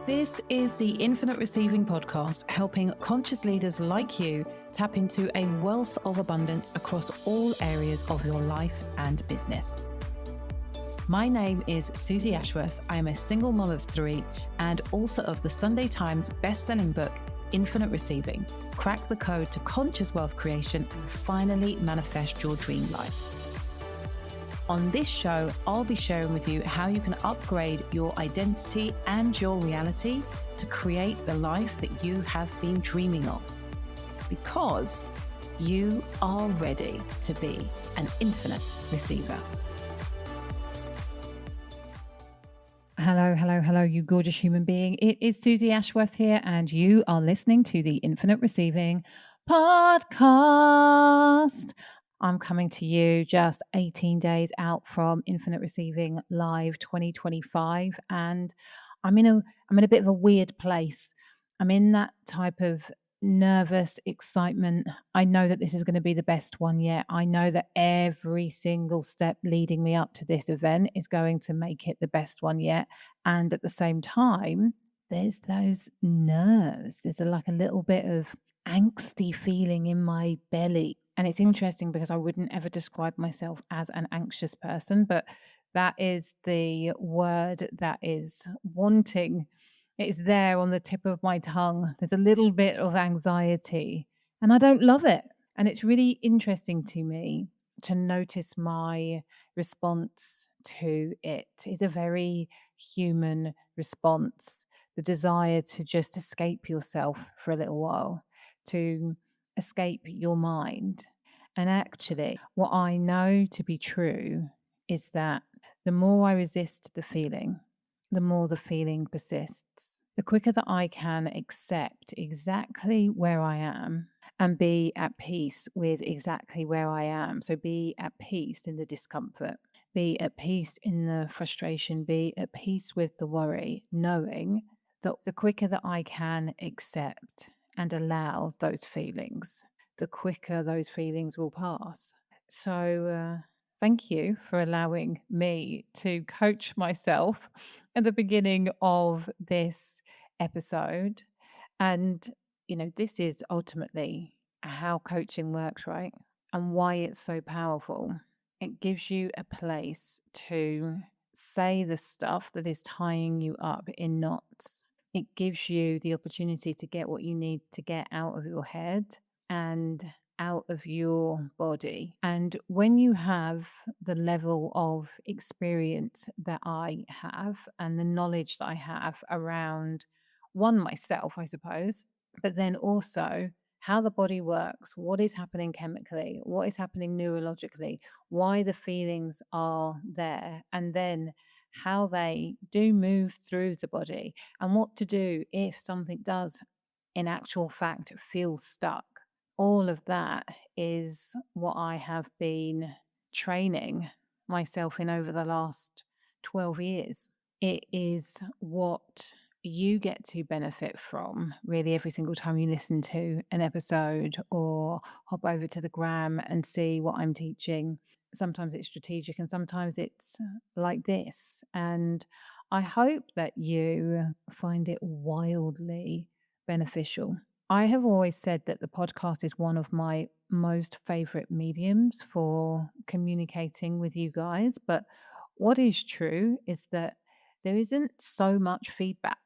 This is the Infinite Receiving Podcast, helping conscious leaders like you tap into a wealth of abundance across all areas of your life and business. My name is Susie Ashworth. I am a single mom of 3 and author of the Sunday Times best-selling book, Infinite Receiving. Crack the code to conscious wealth creation and finally manifest your dream life. On this show, I'll be sharing with you how you can upgrade your identity and your reality to create the life that you have been dreaming of. Because you are ready to be an infinite receiver. Hello, you gorgeous human being. It is Susie Ashworth here, and you are listening to the Infinite Receiving Podcast. I'm coming to you just 18 days out from Infinite Receiving Live 2025, and I'm in a bit of a weird place. I'm in that type of nervous excitement. I know that this is going to be the best one yet. I know that every single step leading me up to this event is going to make it the best one yet. And at the same time, there's those nerves. There's like a little bit of angsty feeling in my belly. And it's interesting because I wouldn't ever describe myself as an anxious person, but that is the word that is wanting. It's there on the tip of my tongue. There's a little bit of anxiety and I don't love it. And it's really interesting to me to notice my response to it. It's a very human response. The desire to just escape yourself for a little while, to escape your mind. And actually, what I know to be true is that the more I resist the feeling, the more the feeling persists. The quicker that I can accept exactly where I am and be at peace with exactly where I am. So be at peace in the discomfort, be at peace in the frustration, be at peace with the worry, knowing that the quicker that I can accept and allow those feelings, the quicker those feelings will pass. So thank you for allowing me to coach myself at the beginning of this episode. And, this is ultimately how coaching works, right? And why it's so powerful. It gives you a place to say the stuff that is tying you up in knots. It gives you the opportunity to get what you need to get out of your head and out of your body. And when you have the level of experience that I have and the knowledge that I have around myself, I suppose, but then also how the body works, what is happening chemically, what is happening neurologically, why the feelings are there, and then how they do move through the body and what to do if something does, in actual fact, feel stuck. All of that is what I have been training myself in over the last 12 years. It is what you get to benefit from really every single time you listen to an episode or hop over to the gram and see what I'm teaching. Sometimes it's strategic and sometimes it's like this. And I hope that you find it wildly beneficial. I have always said that the podcast is one of my most favorite mediums for communicating with you guys. But what is true is that there isn't so much feedback.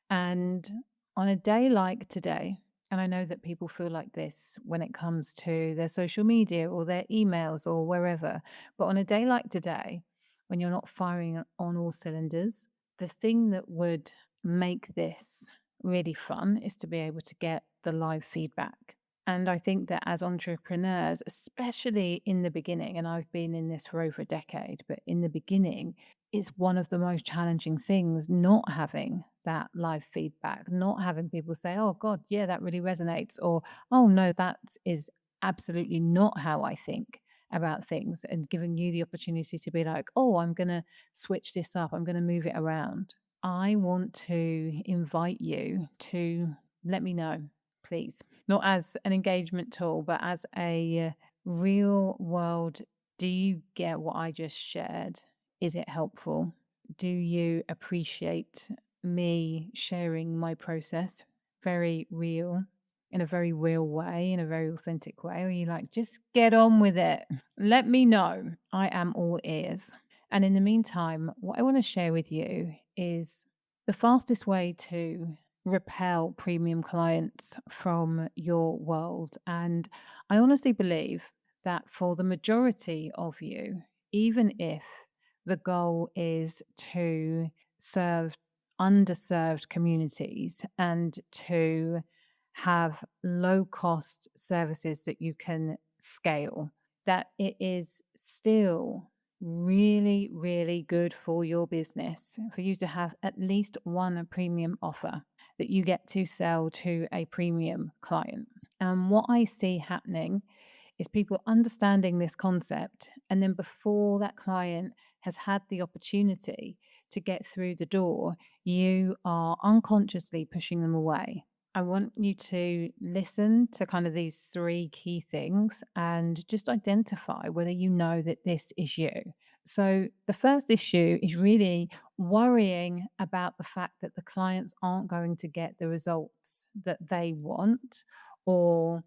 And on a day like today, and I know that people feel like this when it comes to their social media or their emails or wherever, but on a day like today, when you're not firing on all cylinders, the thing that would make this really fun is to be able to get the live feedback. And I think that as entrepreneurs, especially in the beginning, and I've been in this for over a decade, but in the beginning, it's one of the most challenging things not having that live feedback, not having people say, oh God, yeah, that really resonates, or oh no, that is absolutely not how I think about things, and giving you the opportunity to be like, oh, I'm going to switch this up, I'm going to move it around. I want to invite you to let me know, please, not as an engagement tool, but as a real world. Do you get what I just shared? Is it helpful? Do you appreciate me sharing my process, very real, in a very real way, in a very authentic way? Or are you like, just get on with it? Let me know. I am all ears. And in the meantime, what I want to share with you is the fastest way to repel premium clients from your world. And I honestly believe that for the majority of you, even if the goal is to serve underserved communities and to have low cost services that you can scale, that it is still really, really good for your business for you to have at least one premium offer that you get to sell to a premium client. And what I see happening is people understanding this concept. And then before that client has had the opportunity to get through the door, you are unconsciously pushing them away. I want you to listen to kind of these three key things and just identify whether you know that this is you. So, the first issue is really worrying about the fact that the clients aren't going to get the results that they want, or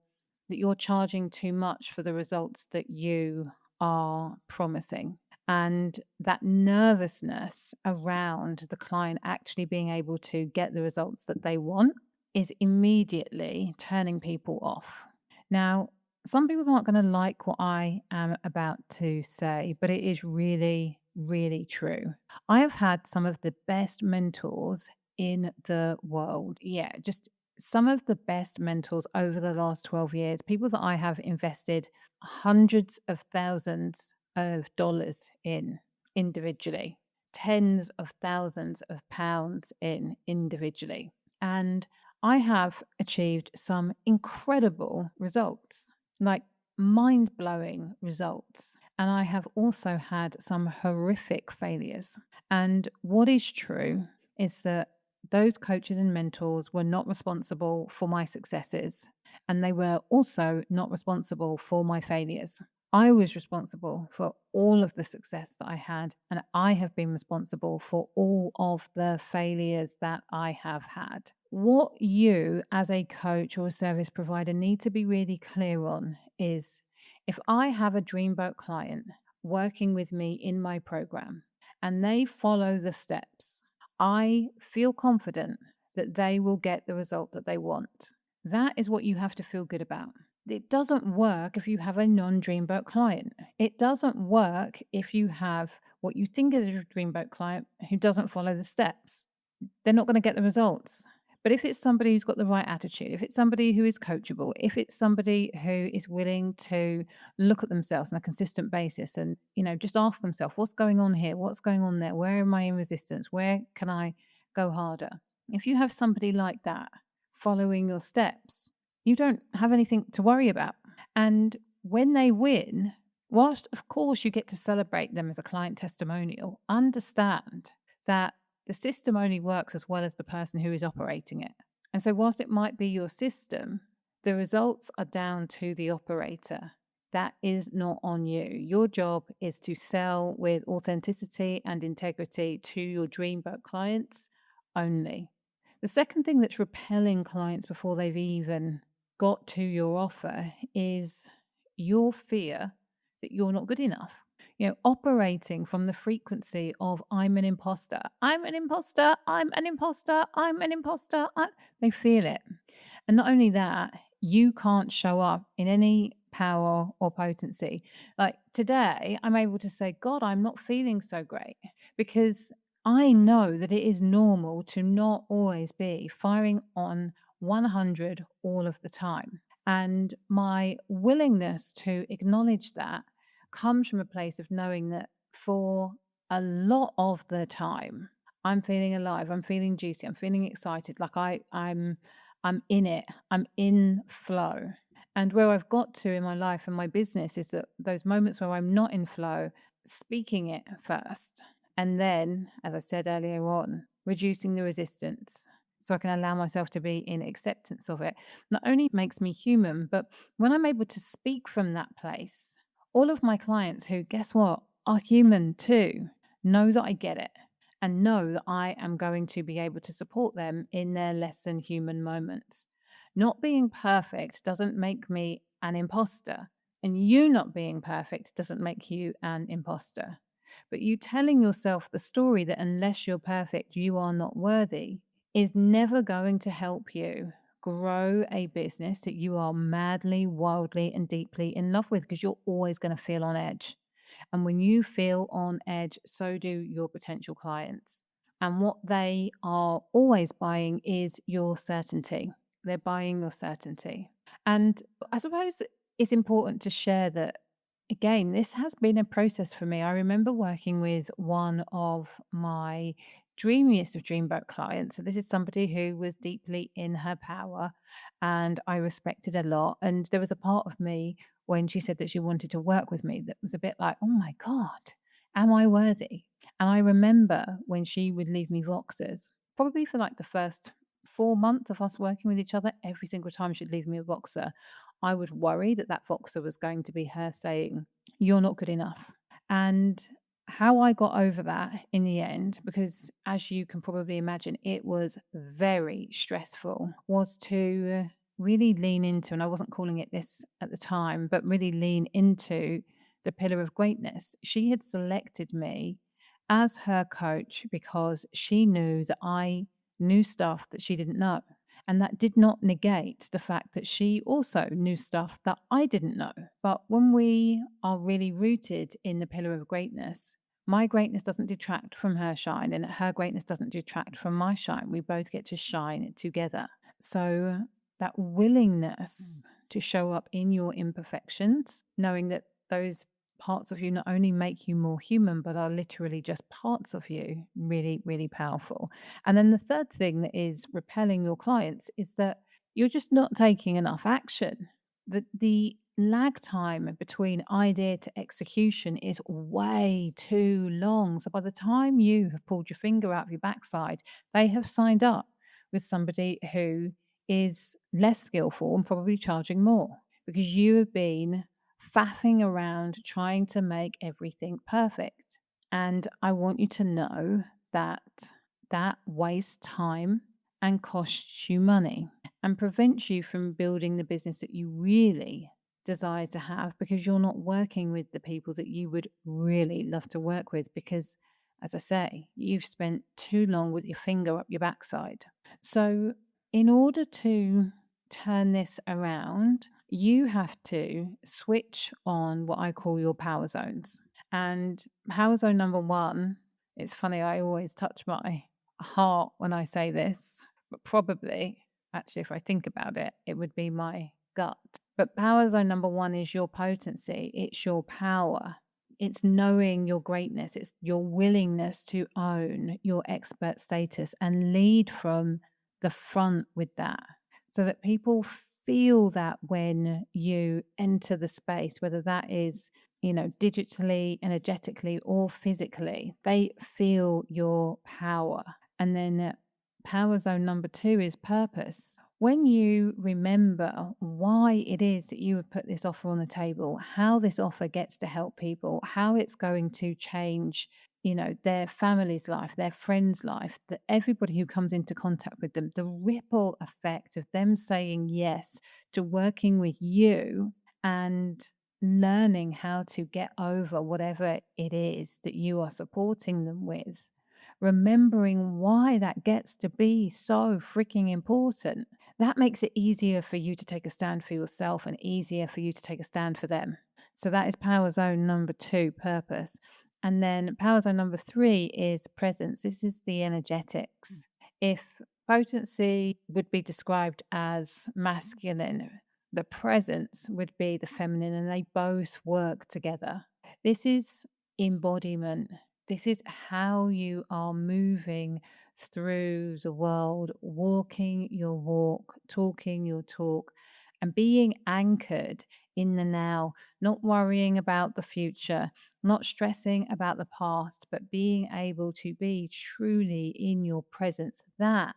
that you're charging too much for the results that you are promising. And that nervousness around the client actually being able to get the results that they want is immediately turning people off. Now, some people aren't going to like what I am about to say, but it is really, really true. I have had some of the best mentors in the world. Yeah, just some of the best mentors over the last 12 years, people that I have invested hundreds of thousands of dollars in individually, tens of thousands of pounds in individually. And I have achieved some incredible results, like mind blowing results. And I have also had some horrific failures. And what is true is that those coaches and mentors were not responsible for my successes, and they were also not responsible for my failures. I was responsible for all of the success that I had, and I have been responsible for all of the failures that I have had. What you, as a coach or a service provider, need to be really clear on is, if I have a dreamboat client working with me in my program and they follow the steps, I feel confident that they will get the result that they want. That is what you have to feel good about. It doesn't work if you have a non-dreamboat client. It doesn't work if you have what you think is a dreamboat client who doesn't follow the steps. They're not going to get the results. But if it's somebody who's got the right attitude, if it's somebody who is coachable, if it's somebody who is willing to look at themselves on a consistent basis and, just ask themselves, what's going on here? What's going on there? Where am I in resistance? Where can I go harder? If you have somebody like that following your steps, you don't have anything to worry about. And when they win, whilst of course you get to celebrate them as a client testimonial, understand that the system only works as well as the person who is operating it. And so whilst it might be your system, the results are down to the operator. That is not on you. Your job is to sell with authenticity and integrity to your dreamboat clients only. The second thing that's repelling clients before they've even got to your offer is your fear that you're not good enough. Operating from the frequency of I'm an imposter, I'm an imposter, I'm an imposter, I'm an imposter. They feel it. And not only that, you can't show up in any power or potency. Like today, I'm able to say, God, I'm not feeling so great, because I know that it is normal to not always be firing on 100 all of the time. And my willingness to acknowledge that comes from a place of knowing that for a lot of the time, I'm feeling alive, I'm feeling juicy, I'm feeling excited, like I'm in it, I'm in flow. And where I've got to in my life and my business is that those moments where I'm not in flow, speaking it first. And then, as I said earlier on, reducing the resistance so I can allow myself to be in acceptance of it, not only makes me human, but when I'm able to speak from that place, all of my clients who, guess what, are human too, know that I get it. and know that I am going to be able to support them in their less than human moments. Not being perfect doesn't make me an imposter, and you not being perfect doesn't make you an imposter. But you telling yourself the story that unless you're perfect, you are not worthy is never going to help you grow a business that you are madly, wildly, and deeply in love with, because you're always going to feel on edge. And when you feel on edge, so do your potential clients. And what they are always buying is your certainty. They're buying your certainty. And I suppose it's important to share that, again, this has been a process for me. I remember working with one of my dreamiest of dreamboat clients. So this is somebody who was deeply in her power and I respected a lot. And there was a part of me when she said that she wanted to work with me that was a bit like, oh my God, am I worthy? And I remember when she would leave me Voxers, probably for like the first 4 months of us working with each other, every single time she'd leave me a Voxer, I would worry that that Voxer was going to be her saying, you're not good enough. And how I got over that in the end, because as you can probably imagine, it was very stressful, was to really lean into, and I wasn't calling it this at the time, but really lean into the pillar of greatness. She had selected me as her coach because she knew that I knew stuff that she didn't know. And that did not negate the fact that she also knew stuff that I didn't know. But when we are really rooted in the pillar of greatness, my greatness doesn't detract from her shine, and her greatness doesn't detract from my shine. We both get to shine together. So, that willingness to show up in your imperfections, knowing that those parts of you not only make you more human, but are literally just parts of you, really, really powerful. And then the third thing that is repelling your clients is that you're just not taking enough action. The lag time between idea to execution is way too long. So by the time you have pulled your finger out of your backside, they have signed up with somebody who is less skillful and probably charging more because you have been faffing around trying to make everything perfect. And I want you to know that that wastes time and costs you money and prevents you from building the business that you really desire to have, because you're not working with the people that you would really love to work with because, as I say, you've spent too long with your finger up your backside. So in order to turn this around, you have to switch on what I call your power zones. And power zone number one, it's funny, I always touch my heart when I say this, but probably, actually, if I think about it, it would be my gut. But power zone number one is your potency, it's your power. It's knowing your greatness. It's your willingness to own your expert status and lead from the front with that, so that people feel that when you enter the space, whether that is, digitally, energetically, or physically, they feel your power. And then power zone number two is purpose. When you remember why it is that you have put this offer on the table, how this offer gets to help people, how it's going to change, their family's life, their friend's life, that everybody who comes into contact with them, the ripple effect of them saying yes to working with you and learning how to get over whatever it is that you are supporting them with, remembering why that gets to be so freaking important, that makes it easier for you to take a stand for yourself and easier for you to take a stand for them. So that is power zone number two, purpose. And then power zone number three is presence. This is the energetics. If potency would be described as masculine, the presence would be the feminine, and they both work together. This is embodiment. This is how you are moving through the world, walking your walk, talking your talk, and being anchored in the now, not worrying about the future, not stressing about the past, but being able to be truly in your presence. That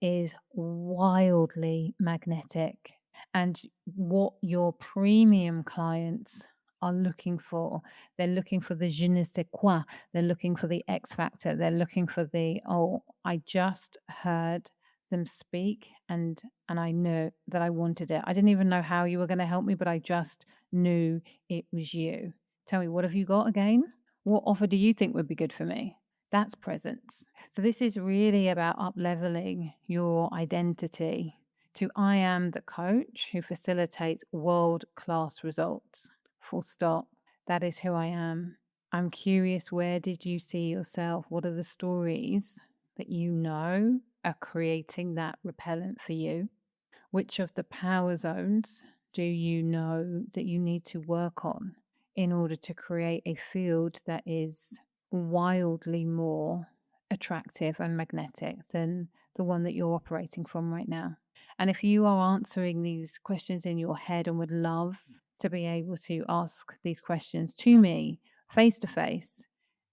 is wildly magnetic. And what your premium clients are looking for. They're looking for the je ne sais quoi. They're looking for the X factor. They're looking for the, oh, I just heard them speak and I knew that I wanted it. I didn't even know how you were going to help me, but I just knew it was you. Tell me, what have you got again? What offer do you think would be good for me? That's presence. So this is really about up-leveling your identity to I am the coach who facilitates world-class results. Full stop. That is who I am. I'm curious, where did you see yourself? What are the stories that you know are creating that repellent for you? Which of the power zones do you know that you need to work on in order to create a field that is wildly more attractive and magnetic than the one that you're operating from right now? And if you are answering these questions in your head and would love to be able to ask these questions to me face to face,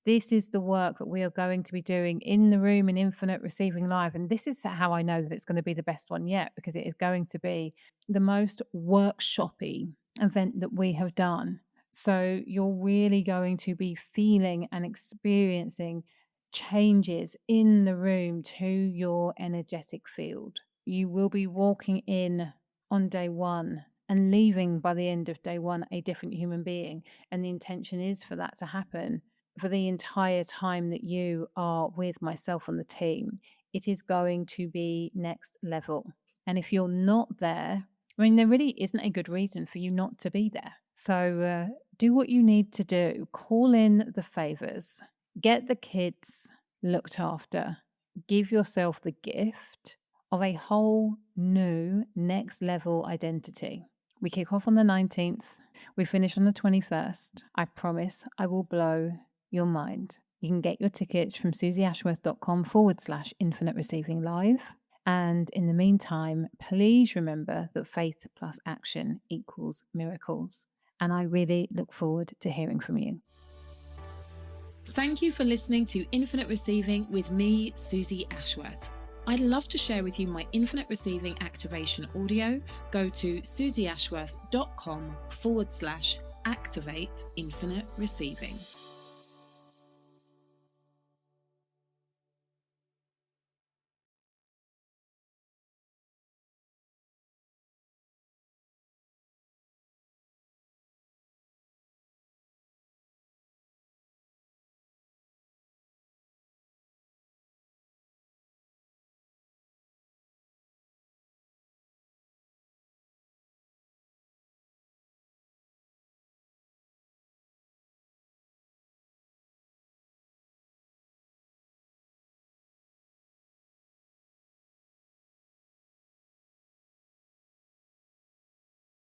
this is the work that we are going to be doing in the room in Infinite Receiving Live. And this is how I know that it's going to be the best one yet, because it is going to be the most workshoppy event that we have done. So you're really going to be feeling and experiencing changes in the room to your energetic field. You will be walking in on day one and leaving by the end of day one a different human being. And the intention is for that to happen for the entire time that you are with myself and the team. It is going to be next level. And if you're not there, I mean, there really isn't a good reason for you not to be there. So do what you need to do. Call in the favors. Get the kids looked after. Give yourself the gift of a whole new next level identity. We kick off on the 19th. We finish on the 21st. I promise I will blow your mind. You can get your tickets from susieashworth.com/infinite receiving live. And in the meantime, please remember that faith plus action equals miracles. And I really look forward to hearing from you. Thank you for listening to Infinite Receiving with me, Susie Ashworth. I'd love to share with you my Infinite Receiving activation audio. Go to susieashworth.com/activate infinite receiving.